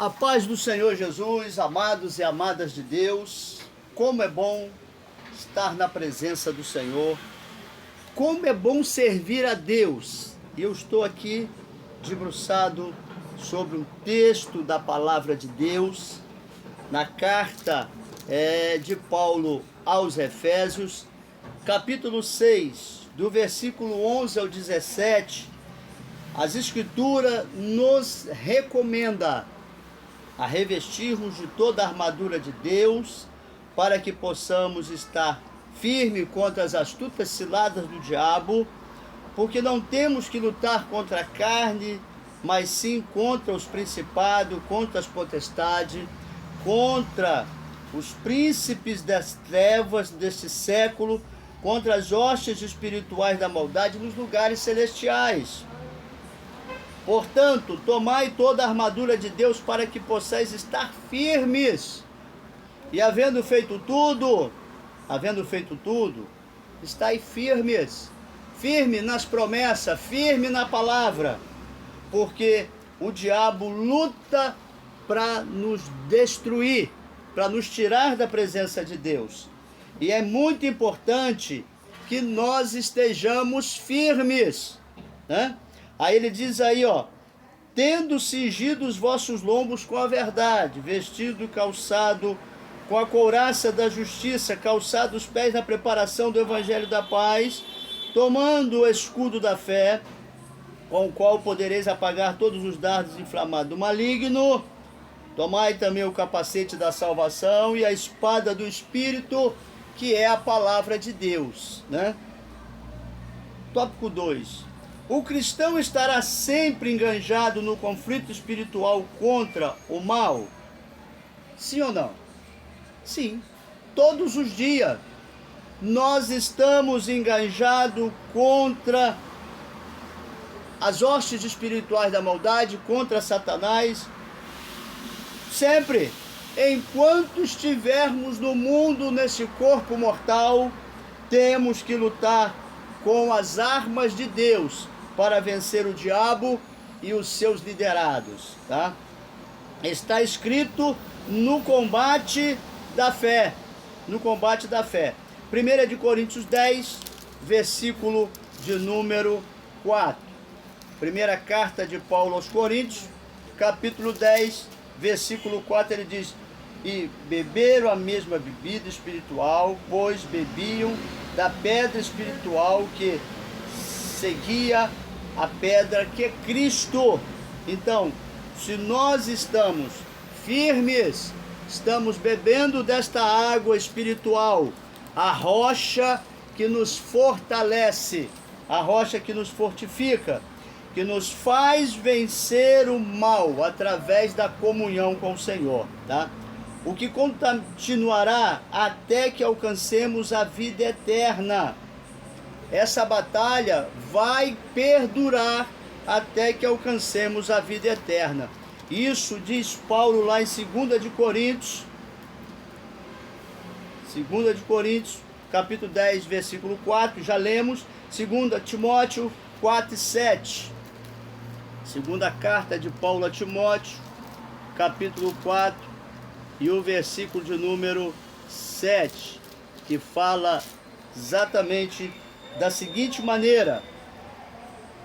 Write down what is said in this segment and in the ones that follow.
A paz do Senhor Jesus, amados e amadas de Deus, como é bom estar na presença do Senhor, como é bom servir a Deus. E eu estou aqui debruçado sobre um texto da palavra de Deus, na carta de Paulo aos Efésios, capítulo 6, do versículo 11 ao 17, as Escrituras nos recomenda a revestirmos de toda a armadura de Deus, para que possamos estar firmes contra as astutas ciladas do diabo, porque não temos que lutar contra a carne, mas sim contra os principados, contra as potestades, contra os príncipes das trevas deste século, contra as hostes espirituais da maldade nos lugares celestiais. Portanto, tomai toda a armadura de Deus para que possais estar firmes. E havendo feito tudo, estai firmes. Firme nas promessas, firme na palavra. Porque o diabo luta para nos destruir, para nos tirar da presença de Deus. E é muito importante que nós estejamos firmes, né? Aí ele diz aí, tendo cingido os vossos lombos com a verdade, vestido e calçado com a couraça da justiça, calçado os pés na preparação do evangelho da paz, tomando o escudo da fé, com o qual podereis apagar todos os dardos inflamados do maligno. Tomai também o capacete da salvação e a espada do Espírito, que é a palavra de Deus, né? Tópico 2. O cristão estará sempre enganjado no conflito espiritual contra o mal? Sim ou não? Sim. Todos os dias nós estamos enganjados contra as hostes espirituais da maldade, contra Satanás. Sempre. Enquanto estivermos no mundo, nesse corpo mortal, temos que lutar com as armas de Deus para vencer o diabo e os seus liderados, tá? Está escrito no combate da fé, 1 de Coríntios 10, versículo de número 4. Primeira carta de Paulo aos Coríntios, capítulo 10, versículo 4, ele diz: e beberam a mesma bebida espiritual, pois bebiam da pedra espiritual que seguia a pedra que é Cristo. Então, se nós estamos firmes, estamos bebendo desta água espiritual, a rocha que nos fortalece, a rocha que nos fortifica, que nos faz vencer o mal através da comunhão com o Senhor, tá? O que continuará até que alcancemos a vida eterna. Essa batalha vai perdurar até que alcancemos a vida eterna. Isso diz Paulo lá em 2 de Coríntios, capítulo 10, versículo 4, já lemos. 2 Timóteo 4 e 7. Segunda carta de Paulo a Timóteo, capítulo 4 e o versículo de número 7, que fala exatamente da seguinte maneira: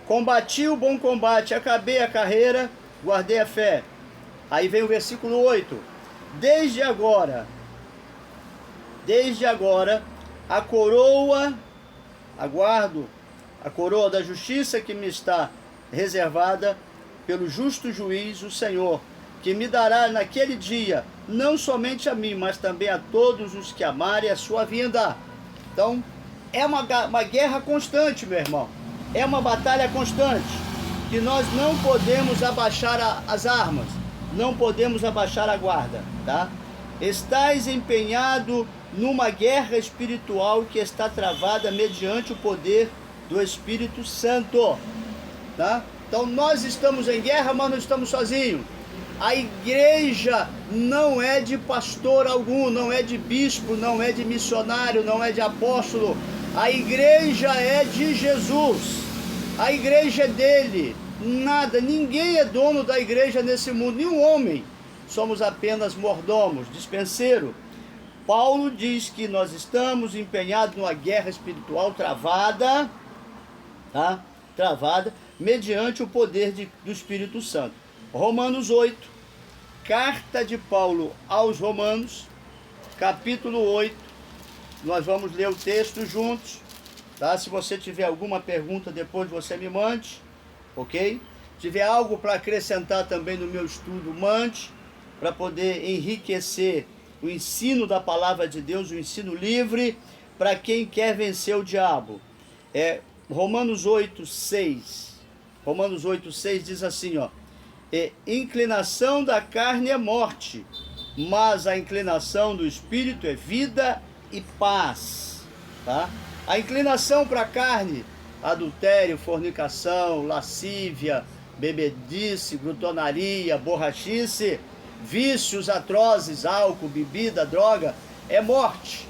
combati o bom combate, acabei a carreira, guardei a fé. Aí vem o versículo 8: desde agora a coroa, aguardo a coroa da justiça que me está reservada pelo justo juiz, o Senhor, que me dará naquele dia, não somente a mim, mas também a todos os que amarem a sua vinda. Então, é uma guerra constante, meu irmão. É uma batalha constante, que nós não podemos abaixar as armas, não podemos abaixar a guarda, tá? Estais empenhado numa guerra espiritual que está travada mediante o poder do Espírito Santo, tá? Então, nós estamos em guerra, mas não estamos sozinhos. A igreja não é de pastor algum, não é de bispo, não é de missionário, não é de apóstolo. A igreja é de Jesus. A igreja é dele. Nada, ninguém é dono da igreja nesse mundo, nenhum homem. somos apenas mordomos, dispenseiro. Paulo diz que nós estamos empenhados numa guerra espiritual travada, tá? Travada, mediante o poder do Espírito Santo. Romanos 8, carta de Paulo aos Romanos, capítulo 8, nós vamos ler o texto juntos, tá? Se você tiver alguma pergunta, depois você me mande, ok? Se tiver algo para acrescentar também no meu estudo, mande, para poder enriquecer o ensino da palavra de Deus, o ensino livre, para quem quer vencer o diabo. Romanos 8, 6. Romanos 8, 6 diz assim, ó. Inclinação da carne é morte, mas a inclinação do espírito é vida e paz. Tá? A inclinação para a carne, adultério, fornicação, lascívia, bebedice, glutonaria, borrachice, vícios atrozes, álcool, bebida, droga, é morte.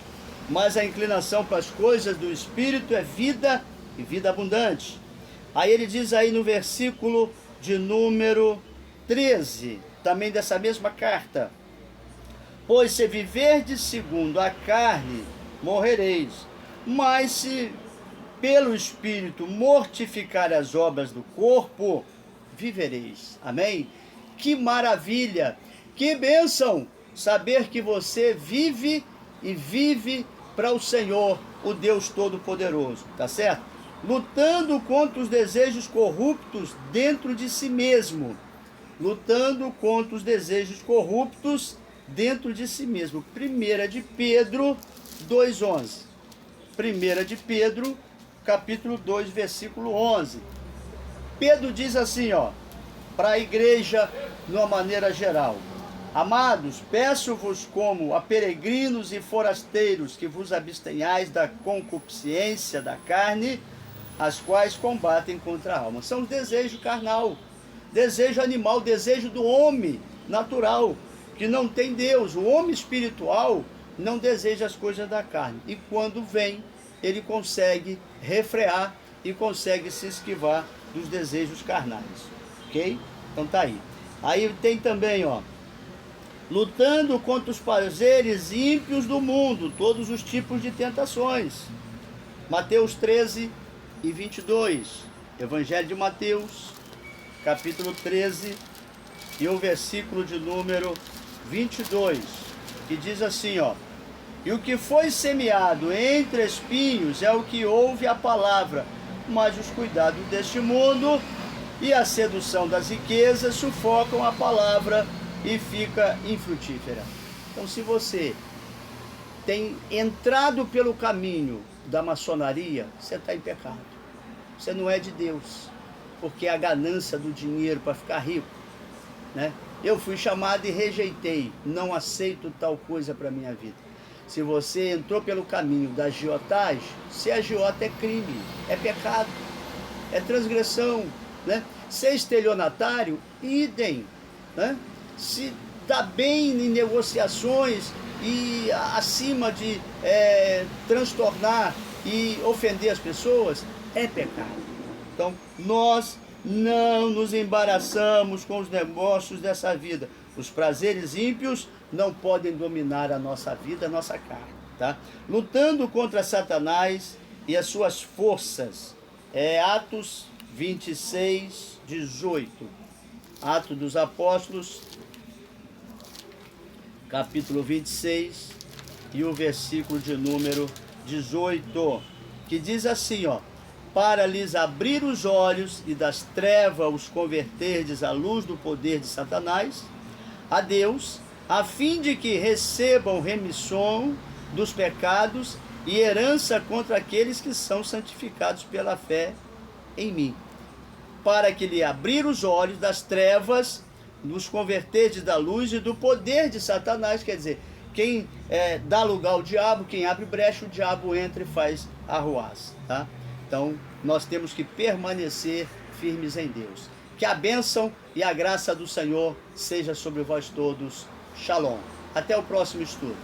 Mas a inclinação para as coisas do espírito é vida e vida abundante. Aí ele diz aí no versículo de número 13, também dessa mesma carta: pois se viverdes segundo a carne, morrereis, mas se pelo Espírito mortificar as obras do corpo, vivereis. Amém? Que maravilha, que bênção saber que você vive e vive para o Senhor, o Deus Todo-Poderoso, tá certo? Lutando contra os desejos corruptos dentro de si mesmo. Lutando contra os desejos corruptos dentro de si mesmo. 1 de Pedro 2,11. 1 de Pedro, capítulo 2, versículo 11. Pedro diz assim, ó, para a igreja de uma maneira geral: amados, peço-vos como a peregrinos e forasteiros que vos abstenhais da concupiscência da carne, as quais combatem contra a alma. São os desejos carnal, desejo animal, desejo do homem natural, que não tem Deus. O homem espiritual não deseja as coisas da carne. E quando vem, ele consegue refrear e consegue se esquivar dos desejos carnais. Ok? Então tá aí. Aí tem também, ó, lutando contra os prazeres ímpios do mundo, todos os tipos de tentações. Mateus 13 e 22. Evangelho de Mateus, capítulo 13 e o versículo de número 22, que diz assim, ó: e o que foi semeado entre espinhos é o que ouve a palavra, mas os cuidados deste mundo e a sedução das riquezas sufocam a palavra e fica infrutífera. Então, se você tem entrado pelo caminho da maçonaria, você está em pecado. Você não é de Deus, porque é a ganância do dinheiro para ficar rico, né? Eu fui chamado e rejeitei, não aceito tal coisa para minha vida. Se você entrou pelo caminho da agiotagem, ser agiota é crime, é pecado, é transgressão, né? Ser estelionatário, idem, né? Se dá bem em negociações e acima de transtornar e ofender as pessoas, é pecado. Então, nós não nos embaraçamos com os negócios dessa vida. Os prazeres ímpios não podem dominar a nossa vida, a nossa carne, tá? Lutando contra Satanás e as suas forças. Atos 26, 18. Atos dos Apóstolos, capítulo 26 e o versículo de número 18, que diz assim, ó: para lhes abrir os olhos e das trevas os converterdes à luz do poder de Satanás, a Deus, a fim de que recebam remissão dos pecados e herança contra aqueles que são santificados pela fé em mim. Para que lhe abrir os olhos das trevas, nos converterdes da luz e do poder de Satanás. Quer dizer, quem dá lugar ao diabo, quem abre brecha, o diabo entra e faz arruaça, tá? Então, nós temos que permanecer firmes em Deus. Que a bênção e a graça do Senhor seja sobre vós todos. Shalom. Até o próximo estudo.